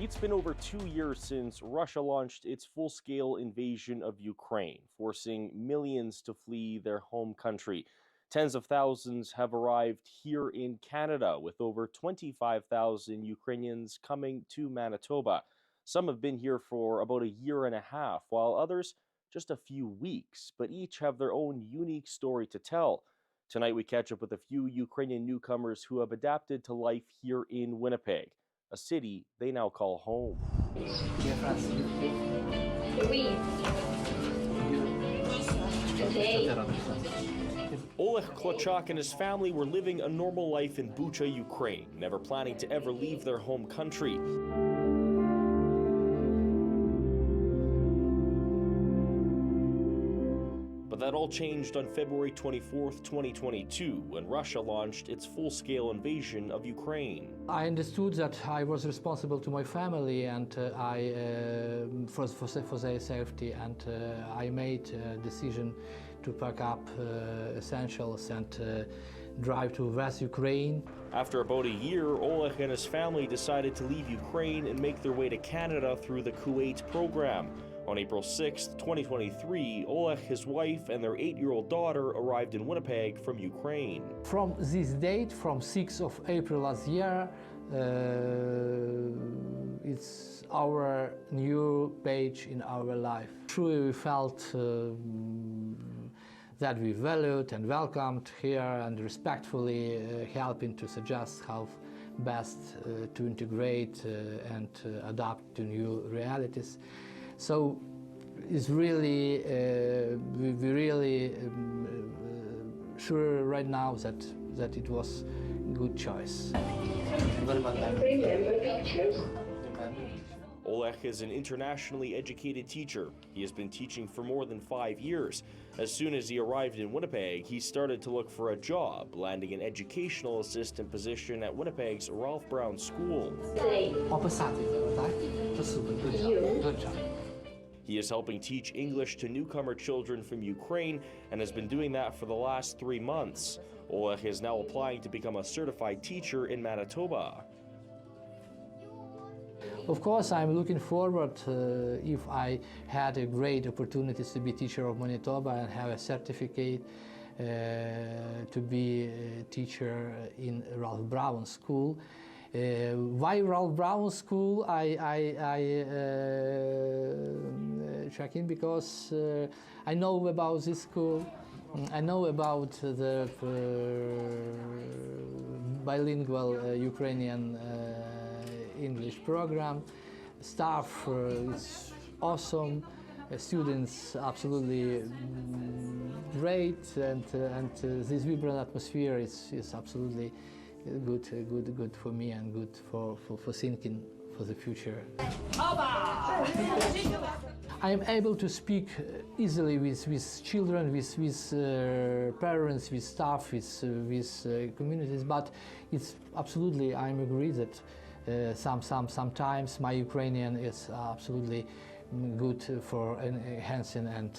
It's been over 2 years since Russia launched its full-scale invasion of Ukraine, forcing millions to flee their home country. Tens of thousands have arrived here in Canada, with over 25,000 Ukrainians coming to Manitoba. Some have been here for about a year and a half, while others just a few weeks, but each have their own unique story to tell. Tonight we catch up with a few Ukrainian newcomers who have adapted to life here in Winnipeg, a city they now call home. Oleg Klochak and his family were living a normal life in Bucha, Ukraine, never planning to ever leave their home country. But that all changed on February 24th, 2022, when Russia launched its full-scale invasion of Ukraine. I understood that I was responsible to my family and for their safety, and I made a decision to pack up essentials and drive to West Ukraine. After about a year, Oleg and his family decided to leave Ukraine and make their way to Canada through the Kuwait program. On April 6, 2023, Oleg, his wife, and their 8-year-old daughter arrived in Winnipeg from Ukraine. From this date, from 6th of April last year, it's our new page in our life. Truly we felt that we valued and welcomed here and respectfully helping to suggest how best to integrate and adapt to new realities. So it's really, we really sure right now that it was a good choice. Oleg is an internationally educated teacher. He has been teaching for more than 5 years. As soon as he arrived in Winnipeg, he started to look for a job, landing an educational assistant position at Winnipeg's Ralph Brown School. He is helping teach English to newcomer children from Ukraine and has been doing that for the last 3 months. Oleg is now applying to become a certified teacher in Manitoba. Of course, I'm looking forward if I had a great opportunity to be teacher of Manitoba and have a certificate to be a teacher in Ralph Brown School. Why Ralph Brown School? I check in because I know about this school. I know about the bilingual Ukrainian English program. Staff is awesome. Students absolutely great, and this vibrant atmosphere is absolutely good for me and good for thinking for the future. I am able to speak easily with children, with parents, with staff, with communities, but it's absolutely, I agree that sometimes my Ukrainian is absolutely good for enhancing and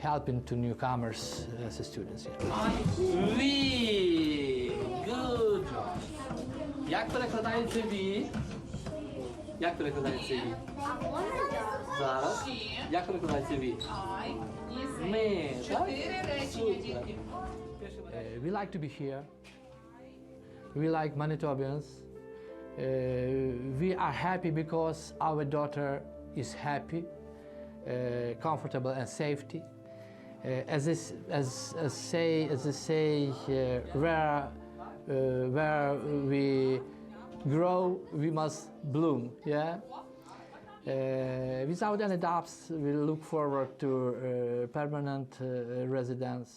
helping to newcomers as students. Good job. Як перекладається «ві»? Як перекладається «ві»? Зараз. Як перекладається «ві»? Ми. Супер. We like to be here. We like Manitobans. We are happy because our daughter is happy, comfortable and safety. As they say, where we grow, we must bloom. Yeah. Without any doubts, we look forward to permanent residence.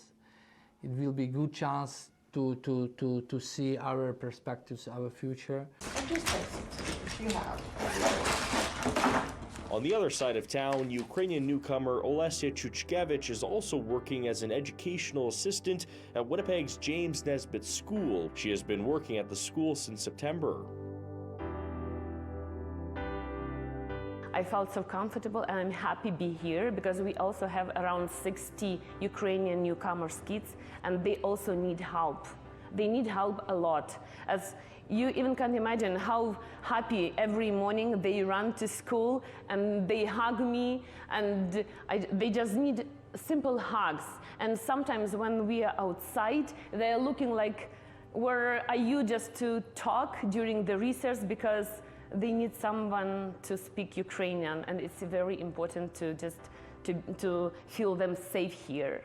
It will be a good chance to see our perspectives, our future. On the other side of town, Ukrainian newcomer Olesia Chuchkevich is also working as an educational assistant at Winnipeg's James Nesbitt School. She has been working at the school since September. I felt so comfortable and I'm happy to be here because we also have around 60 Ukrainian newcomers kids and they also need help They need help a lot. As you even can't imagine how happy every morning they run to school and they hug me, and they just need simple hugs. And sometimes when we are outside, they're looking like, where are you, just to talk during the recess, because they need someone to speak Ukrainian, and it's very important to just to feel them safe here.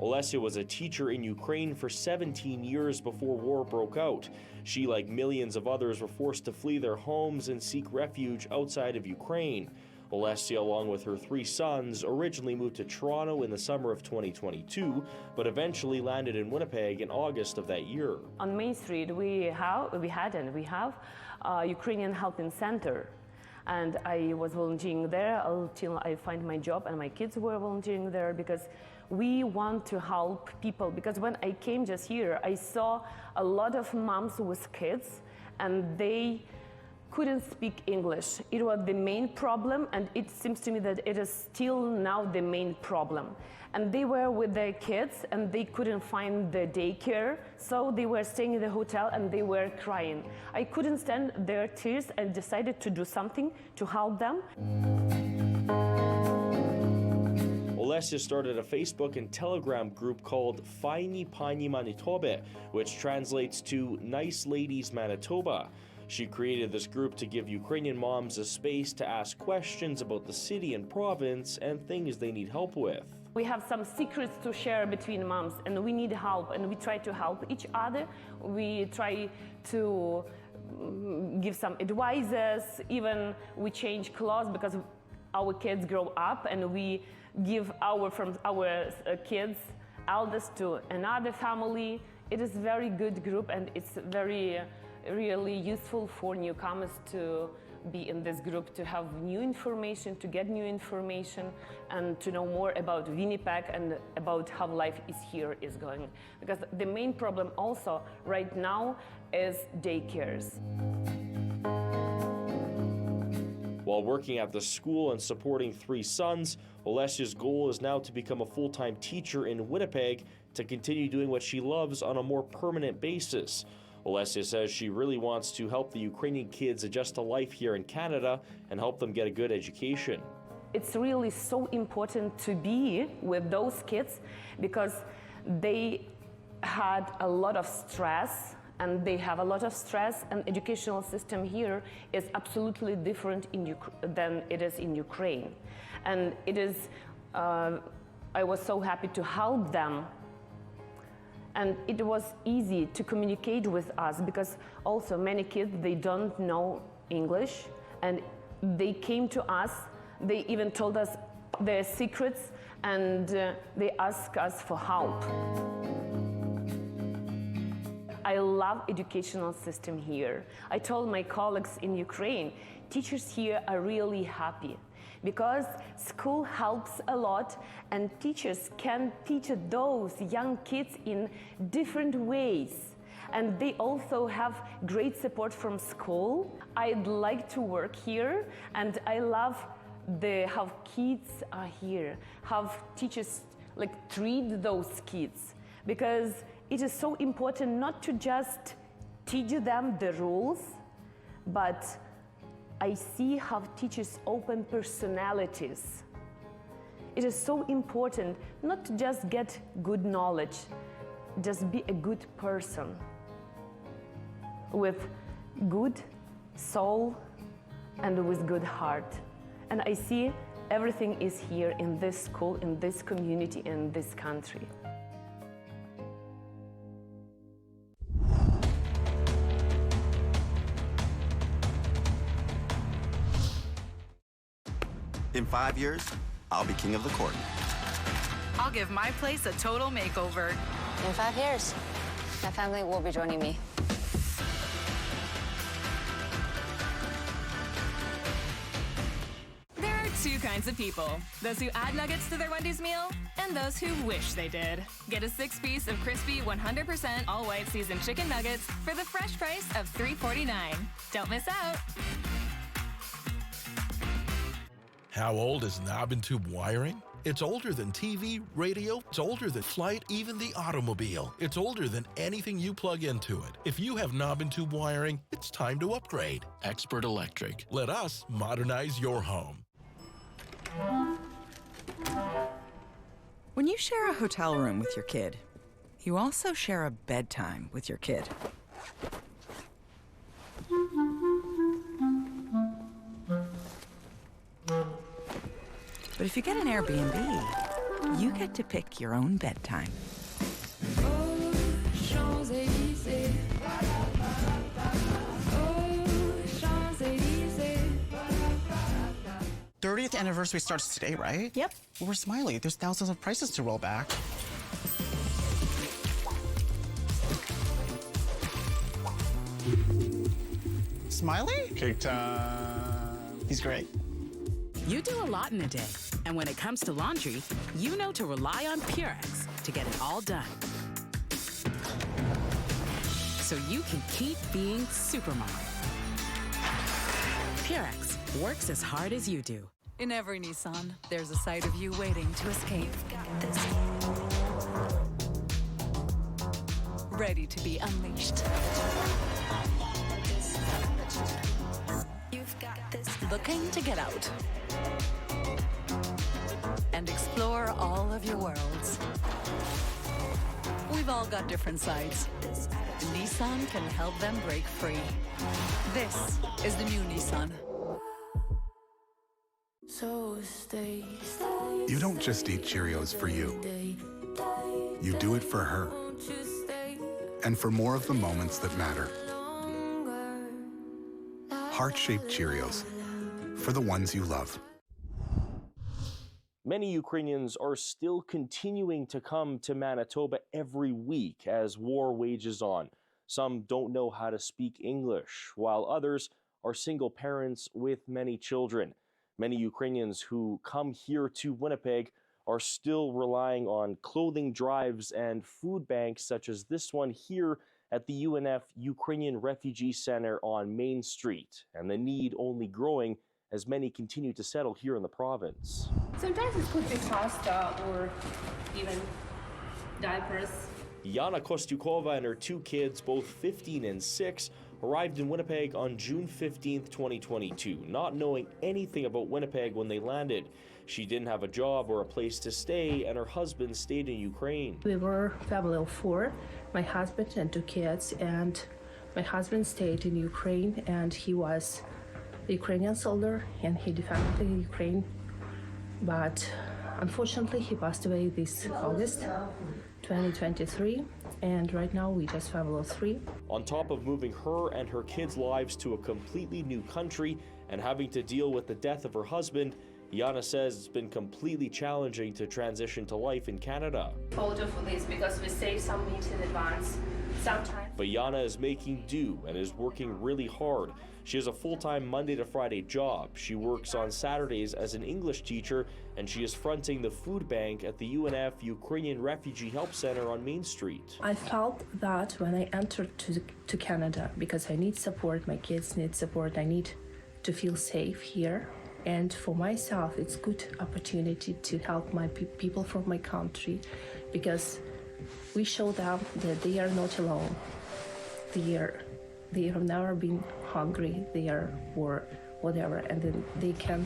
Olesya was a teacher in Ukraine for 17 years before war broke out. She, like millions of others, were forced to flee their homes and seek refuge outside of Ukraine. Olesya, along with her 3 sons, originally moved to Toronto in the summer of 2022, but eventually landed in Winnipeg in August of that year. On Main Street, we have a Ukrainian Helping Center. And I was volunteering there until I find my job, and my kids were volunteering there because we want to help people. Because when I came just here, I saw a lot of moms with kids, and they couldn't speak English. It was the main problem, and it seems to me that it is still now the main problem. And they were with their kids, and they couldn't find the daycare, so they were staying in the hotel and they were crying. I couldn't stand their tears and decided to do something to help them. Olesya started a Facebook and Telegram group called Fajni Pani Manitoba, which translates to Nice Ladies Manitoba. She created this group to give Ukrainian moms a space to ask questions about the city and province and things they need help with. We have some secrets to share between moms, and we need help, and we try to help each other. We try to give some advices, even we change clothes because our kids grow up, and we give our kids eldest to another family. It is a very good group, and it's very really useful for newcomers to be in this group, to have new information, to get new information, and to know more about Winnipeg and about how life is here is going. Because the main problem also right now is daycares. While working at the school and supporting 3 sons, Olesya's goal is now to become a full-time teacher in Winnipeg to continue doing what she loves on a more permanent basis. Olesya says she really wants to help the Ukrainian kids adjust to life here in Canada and help them get a good education. It's really so important to be with those kids because they had a lot of stress, and they have a lot of stress, and educational system here is absolutely different than it is in Ukraine. And it is, I was so happy to help them. And it was easy to communicate with us because also many kids, they don't know English, and they came to us, they even told us their secrets, and they asked us for help. I love educational system here. I told my colleagues in Ukraine, teachers here are really happy because school helps a lot, and teachers can teach those young kids in different ways. And they also have great support from school. I'd like to work here, and I love how kids are here, how teachers treat those kids, because it is so important not to just teach them the rules, but I see how teachers open personalities. It is so important not to just get good knowledge, just be a good person with good soul and with good heart. And I see everything is here in this school, in this community, in this country. In 5 years, I'll be king of the court. I'll give my place a total makeover. In 5 years, my family will be joining me. There are 2 kinds of people. Those who add nuggets to their Wendy's meal, and those who wish they did. Get a 6-piece of crispy 100% all-white seasoned chicken nuggets for the fresh price of $3.49. Don't miss out. How old is knob and tube wiring? It's older than TV, radio, it's older than flight, even the automobile. It's older than anything you plug into it. If you have knob and tube wiring, it's time to upgrade. Expert Electric. Let us modernize your home. When you share a hotel room with your kid, you also share a bedtime with your kid. But if you get an Airbnb, you get to pick your own bedtime. 30th anniversary starts today, right? Yep. Well, we're Smiley. There's thousands of prices to roll back. Smiley? Cake time. He's great. You do a lot in a day, and when it comes to laundry, you know to rely on Purex to get it all done. So you can keep being Supermom. Purex works as hard as you do. In every Nissan, there's a side of you waiting to escape. Ready to be unleashed. Looking to get out and explore all of your worlds. We've all got different sides. Nissan can help them break free. This is the new Nissan. You don't just eat Cheerios for you. You do it for her. And for more of the moments that matter. Heart-shaped Cheerios. For the ones you love. Many Ukrainians are still continuing to come to Manitoba every week as war wages on. Some don't know how to speak English, while others are single parents with many children. Many Ukrainians who come here to Winnipeg are still relying on clothing drives and food banks such as this one here at the UNF Ukrainian Refugee Center on Main Street, and the need only growing as many continue to settle here in the province. Sometimes it could be pasta or even diapers. Yana Kostyukova and her two kids, both 15 and 6, arrived in Winnipeg on June 15, 2022, not knowing anything about Winnipeg when they landed. She didn't have a job or a place to stay, and her husband stayed in Ukraine. We were a family of 4, my husband and 2 kids, and my husband stayed in Ukraine, and he was a Ukrainian soldier, and he defended Ukraine. But unfortunately, he passed away this August 2023, and right now we just family of 3. On top of moving her and her kids' lives to a completely new country and having to deal with the death of her husband, Yana says it's been completely challenging to transition to life in Canada. Photo for this because we save some meat in advance sometimes. But Yana is making do and is working really hard. She has a full-time Monday to Friday job. She works on Saturdays as an English teacher, and she is fronting the food bank at the UNF Ukrainian Refugee Help Center on Main Street. I felt that when I entered to Canada, because I need support, my kids need support, I need to feel safe here. And for myself, it's a good opportunity to help my people from my country, because we show them that they are not alone. They have never been hungry, they are or whatever, and then they can.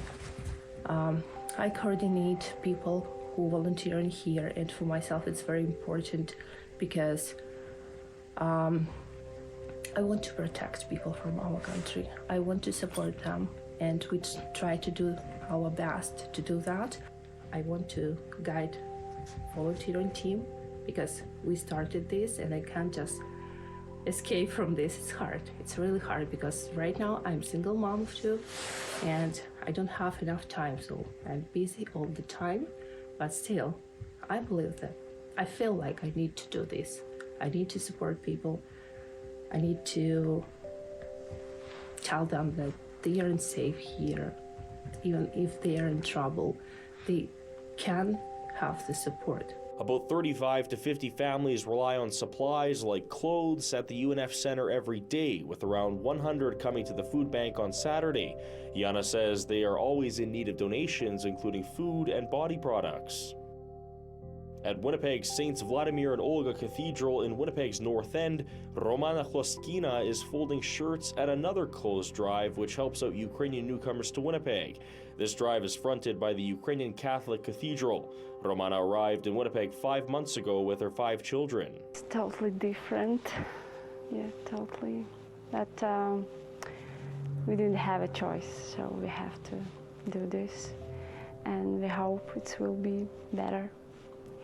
I coordinate people who volunteer in here, and for myself, it's very important because I want to protect people from our country. I want to support them, and we try to do our best to do that. I want to guide volunteering team because we started this, and I can't just escape from this. It's hard. It's really hard because right now I'm single mom of 2 and I don't have enough time, so I'm busy all the time. But still, I believe that I feel like I need to do this. I need to support people. I need to tell them that they aren't safe here. Even if they are in trouble, they can have the support. About 35 to 50 families rely on supplies like clothes at the UNF Center every day, with around 100 coming to the food bank on Saturday. Yana says they are always in need of donations, including food and body products. At Winnipeg's Saints Vladimir and Olga Cathedral in Winnipeg's North End, Romana Chloskina is folding shirts at another clothes drive which helps out Ukrainian newcomers to Winnipeg. This drive is fronted by the Ukrainian Catholic Cathedral. Romana arrived in Winnipeg 5 months ago with her 5 children. It's totally different. Yeah, totally. But we didn't have a choice, so we have to do this. And we hope it will be better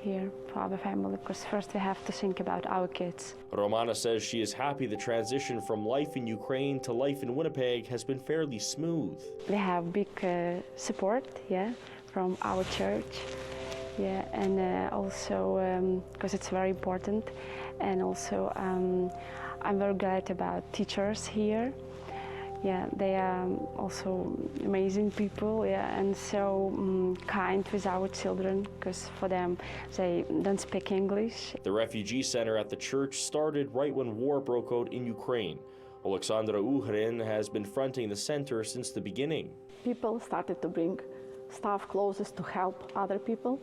here for our family, because first we have to think about our kids. Romana says she is happy the transition from life in Ukraine to life in Winnipeg has been fairly smooth. We have big support, yeah, from our church, yeah, and also because it's very important, and also I'm very glad about teachers here. Yeah, they are also amazing people, yeah, and so kind with our children, because for them, they don't speak English. The refugee center at the church started right when war broke out in Ukraine. Alexandra Uhrin has been fronting the center since the beginning. People started to bring stuff, clothes to help other people,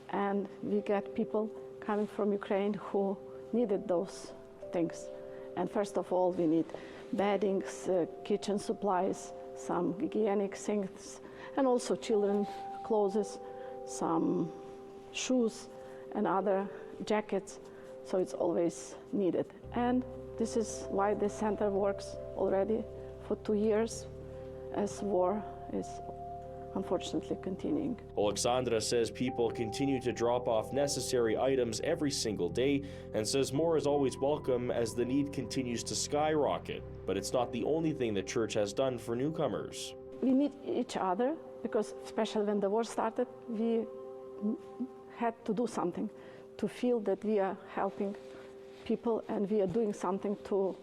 and we get people coming from Ukraine who needed those things. And first of all, we need beddings, kitchen supplies, some hygienic things, and also children clothes, some shoes and other jackets, so it's always needed. And this is why the center works already for 2 years, as war is unfortunately continuing. Alexandra says people continue to drop off necessary items every single day, and says more is always welcome as the need continues to skyrocket. But it's not the only thing the church has done for newcomers. We need each other, because especially when the war started, we had to do something to feel that we are helping people and we are doing something to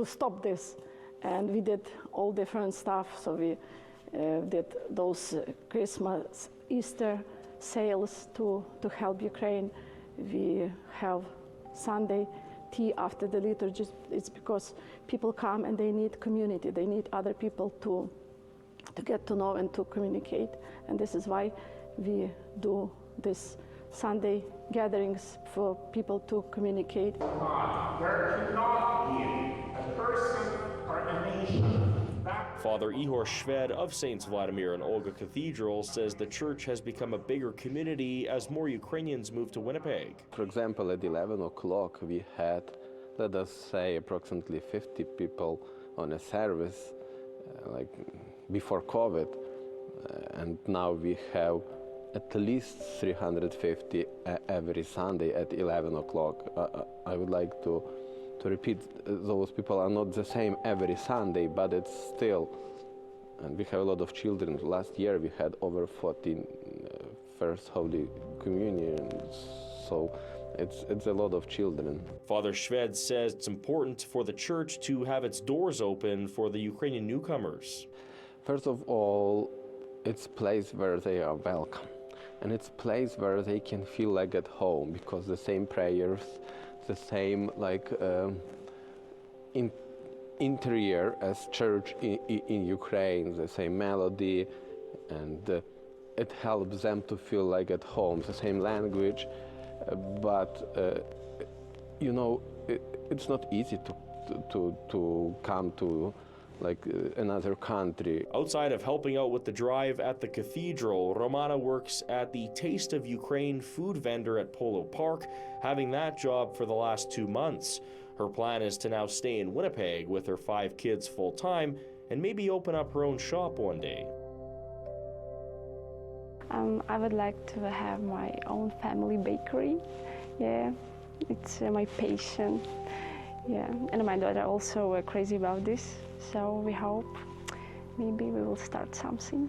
stop this. And we did all different stuff, so we did those Christmas, Easter sales to help Ukraine. We have Sunday tea after the liturgy. It's because people come and they need community. They need other people to get to know and to communicate. And this is why we do this Sunday gatherings for people to communicate. There cannot be a person or a nation. Father Ihor Shved of Saints Vladimir and Olga Cathedral says the church has become a bigger community as more Ukrainians move to Winnipeg. For example, at 11 o'clock we had, let us say, approximately 50 people on a service, like before COVID, and now we have at least 350 every Sunday at 11 o'clock. I would like to repeat, those people are not the same every Sunday, but it's still, and we have a lot of children. Last year we had over 14 First Holy Communions, so it's a lot of children. Father Shved says it's important for the church to have its doors open for the Ukrainian newcomers. First of all, it's a place where they are welcome, and it's a place where they can feel like at home, because the same prayers, the same interior as church in Ukraine, the same melody, and it helps them to feel like at home, the same language, but you know, it's not easy to come to like another country. Outside of helping out with the drive at the cathedral, Romana works at the Taste of Ukraine food vendor at Polo Park, having that job for the last 2 months. Her plan is to now stay in Winnipeg with her 5 kids full-time and maybe open up her own shop one day. I would like to have my own family bakery. Yeah, it's my passion. Yeah, and my daughter also crazy about this. So we hope maybe we will start something.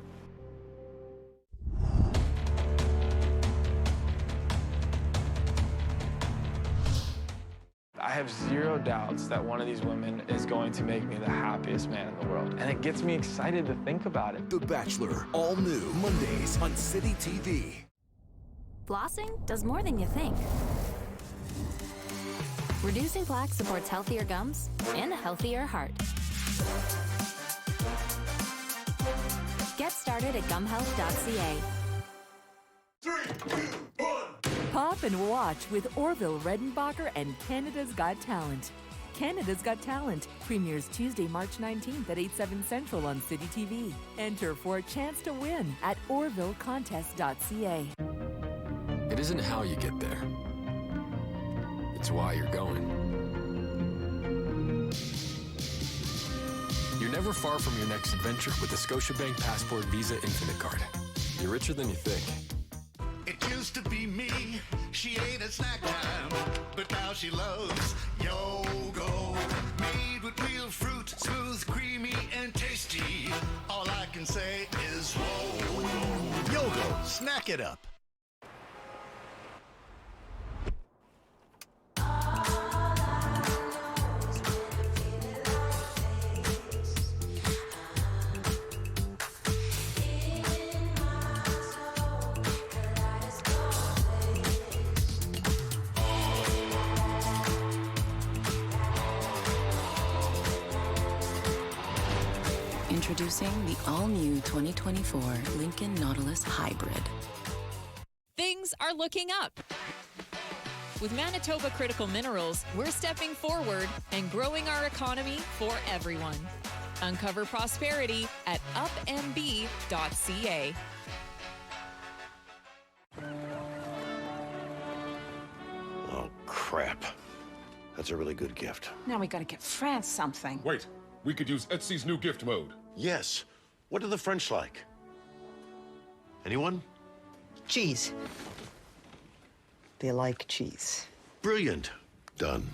I have zero doubts that one of these women is going to make me the happiest man in the world. And it gets me excited to think about it. The Bachelor, all new Mondays on City TV. Flossing does more than you think. Reducing plaque supports healthier gums and a healthier heart. Get started at gumhealth.ca. Pop and watch with Orville Redenbacher and Canada's Got Talent. Canada's Got Talent premieres Tuesday, March 19th at 8/7 Central on City TV. Enter for a chance to win at orvillecontest.ca. It isn't how you get there. It's why you're going. You're never far from your next adventure with the Scotiabank Passport Visa Infinite Card. You're richer than you think. It used to be me, she ate at snack time, but now she loves Yogo. Made with real fruit, smooth, creamy, and tasty. All I can say is whoa. Yogo, snack it up. Introducing the all-new 2024 Lincoln Nautilus Hybrid. Things are looking up. With Manitoba Critical Minerals, we're stepping forward and growing our economy for everyone. Uncover prosperity at upmb.ca. Oh, crap. That's a really good gift. Now we gotta get France something. Wait, we could use Etsy's new gift mode. Yes. What do the French like? Anyone? Cheese. They like cheese. Brilliant. Done.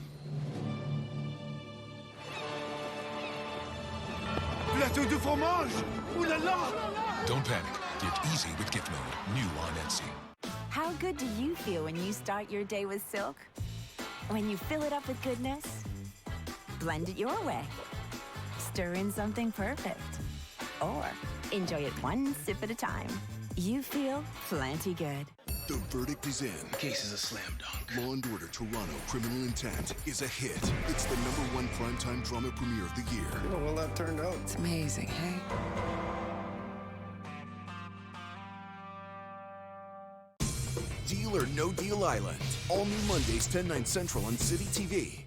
Plateau de fromage! Ooh la la! Don't panic. Get easy with gift mode. New on Etsy. How good do you feel when you start your day with Silk? When you fill it up with goodness? Blend it your way. Stir in something perfect. Or enjoy it one sip at a time. You feel plenty good. The verdict is in. The case is a slam dunk. Law & Order Toronto Criminal Intent is a hit. It's the #1 primetime drama premiere of the year. You know, well, that turned out. It's amazing, hey? Deal or No Deal Island. All new Mondays, 10/9 Central on City TV.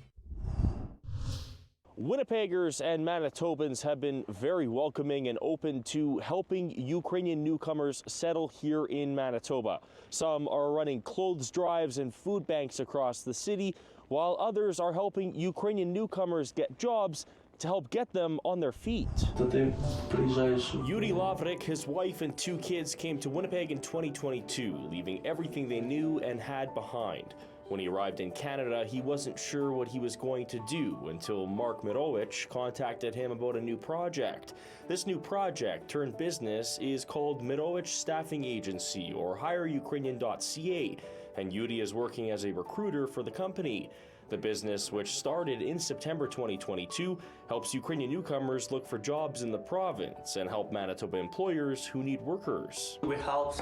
Winnipeggers and Manitobans have been very welcoming and open to helping Ukrainian newcomers settle here in Manitoba. Some are running clothes drives and food banks across the city, while others are helping Ukrainian newcomers get jobs to help get them on their feet. Yuri Lavrik, his wife and 2 kids came to Winnipeg in 2022, leaving everything they knew and had behind. When he arrived in Canada, he wasn't sure what he was going to do until Mark Mirowicz contacted him about a new project. This new project turned business is called Mirowicz Staffing Agency, or HireUkrainian.ca, and Yuri is working as a recruiter for the company. The business, which started in September 2022, helps Ukrainian newcomers look for jobs in the province and help Manitoba employers who need workers. We help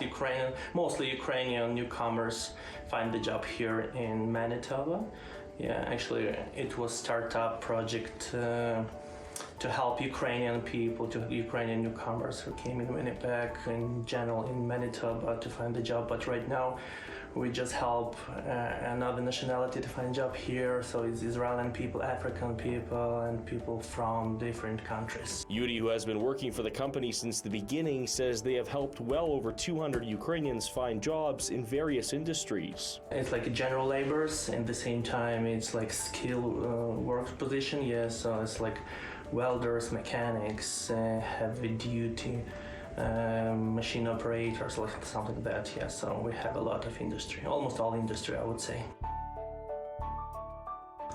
mostly Ukrainian newcomers find a job here in Manitoba. Yeah, actually, it was a startup project to help Ukrainian people, to Ukrainian newcomers who came in Winnipeg, in general in Manitoba, to find a job. But right now, we just help another nationality to find a job here. So it's Israeli people, African people, and people from different countries. Yuri, who has been working for the company since the beginning, says they have helped well over 200 Ukrainians find jobs in various industries. It's like general laborers, and at the same time, it's like skilled work position. Yeah, so it's like welders, mechanics, heavy duty, machine operators, like something like that. Yeah, so we have a lot of industry, almost all industry, I would say.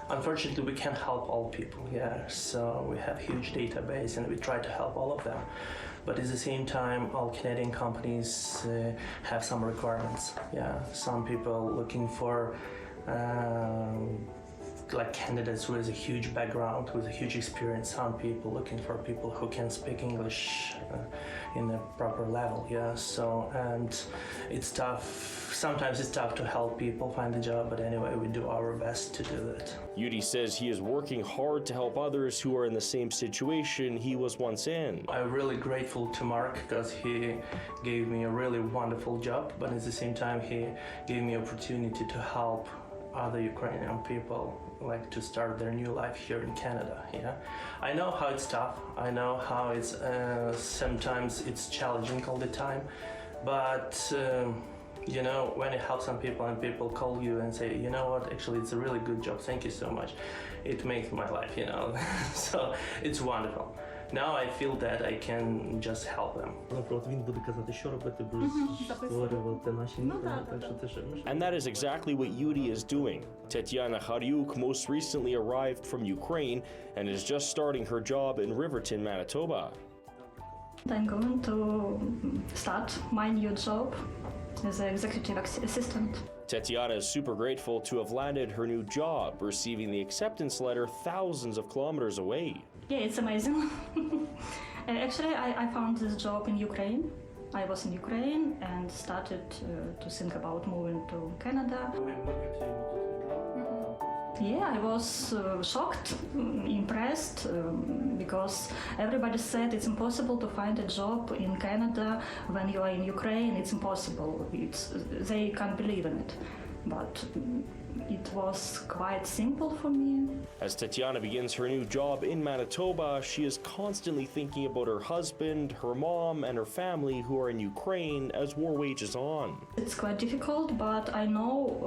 Unfortunately, we can't help all people. Yeah, so we have huge database and we try to help all of them. But at the same time, all Canadian companies have some requirements. Yeah, some people looking for like candidates with a huge background, with a huge experience, some people looking for people who can speak English in a proper level, yeah. So, and it's tough. Sometimes it's tough to help people find a job, but anyway, we do our best to do that. Yuri says he is working hard to help others who are in the same situation he was once in. I'm really grateful to Mark because he gave me a really wonderful job, but at the same time he gave me opportunity to help other Ukrainian people like to start their new life here in Canada. Yeah, I know how it's tough. I know how it's sometimes it's challenging all the time, but you know, when you help some people and people call you and say, you know what, actually it's a really good job, thank you so much, it makes my life, you know. So it's wonderful. Now I feel that I can just help them. And that is exactly what Yuri is doing. Tetiana Haryuk most recently arrived from Ukraine and is just starting her job in Riverton, Manitoba. I'm going to start my new job as an executive assistant. Tetiana is super grateful to have landed her new job, receiving the acceptance letter thousands of kilometers away. Yeah, it's amazing. Actually, I found this job in Ukraine. I was in Ukraine and started to think about moving to Canada. Yeah, I was shocked, impressed, because everybody said it's impossible to find a job in Canada when you are in Ukraine. It's impossible. They can't believe in it. But it was quite simple for me. As Tetiana begins her new job in Manitoba, she is constantly thinking about her husband, her mom, and her family who are in Ukraine as war wages on. It's quite difficult, but I know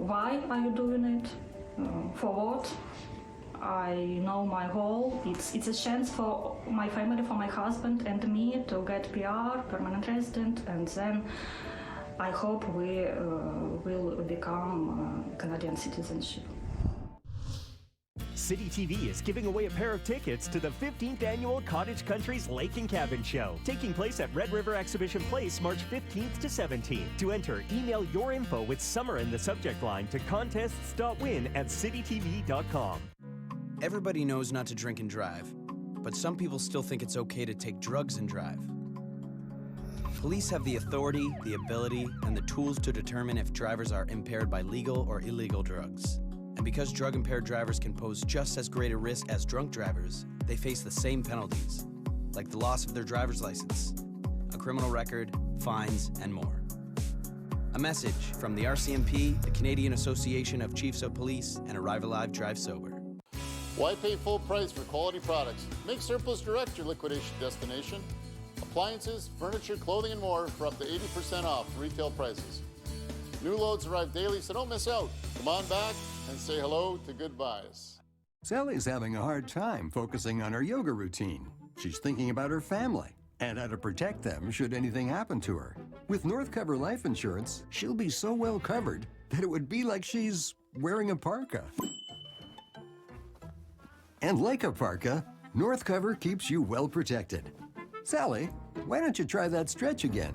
why are you doing it. For what? I know my goal. It's a chance for my family, for my husband and me to get PR, permanent resident, and then I hope we will become Canadian citizenship. City TV is giving away a pair of tickets to the 15th annual Cottage Country's Lake and Cabin Show, taking place at Red River Exhibition Place March 15th to 17th. To enter, email your info with summer in the subject line to contests.win@citytv.com. Everybody knows not to drink and drive, but some people still think it's okay to take drugs and drive. Police have the authority, the ability, and the tools to determine if drivers are impaired by legal or illegal drugs. And because drug-impaired drivers can pose just as great a risk as drunk drivers, they face the same penalties, like the loss of their driver's license, a criminal record, fines, and more. A message from the RCMP, the Canadian Association of Chiefs of Police, and Arrive Alive, Drive Sober. Why pay full price for quality products? Make Surplus Direct your liquidation destination. Appliances, furniture, clothing, and more for up to 80% off retail prices. New loads arrive daily, so don't miss out. Come on back and say hello to Good Buys. Sally's having a hard time focusing on her yoga routine. She's thinking about her family and how to protect them should anything happen to her. With North Cover Life Insurance, she'll be so well covered that it would be like she's wearing a parka. And like a parka, North Cover keeps you well protected. Sally, why don't you try that stretch again?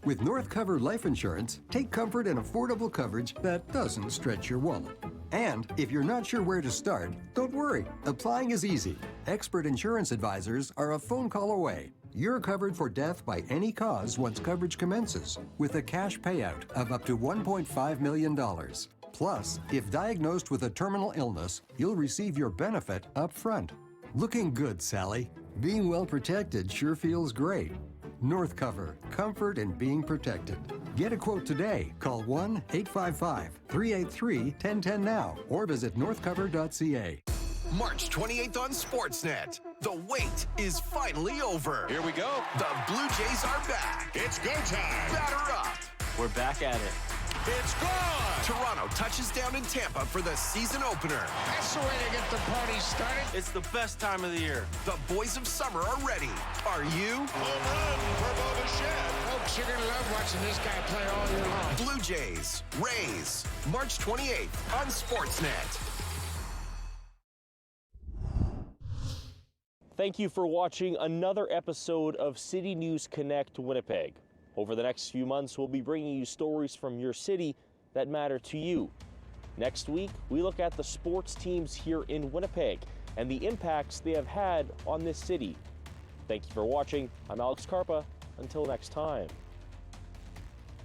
With North Cover Life Insurance, take comfort in affordable coverage that doesn't stretch your wallet. And if you're not sure where to start, don't worry. Applying is easy. Expert insurance advisors are a phone call away. You're covered for death by any cause once coverage commences, with a cash payout of up to $1.5 million. Plus, if diagnosed with a terminal illness, you'll receive your benefit up front. Looking good, Sally. Being well protected sure feels great. North Cover, comfort in being protected. Get a quote today. Call 1-855-383-1010 now or visit northcover.ca. March 28th on Sportsnet. The wait is finally over. Here we go. The Blue Jays are back. It's go time. Batter up. We're back at it. It's gone. Toronto touches down in Tampa for the season opener. That's the way to get the party started. It's the best time of the year. The boys of summer are ready. Are you? Home run for Bo Bichette. Folks, you're going to love watching this guy play all year long. Blue Jays, Rays, March 28th on Sportsnet. Thank you for watching another episode of City News Connect Winnipeg. Over the next few months, we'll be bringing you stories from your city that matter to you. Next week, we look at the sports teams here in Winnipeg and the impacts they have had on this city. Thank you for watching. I'm Alex Karpa. Until next time.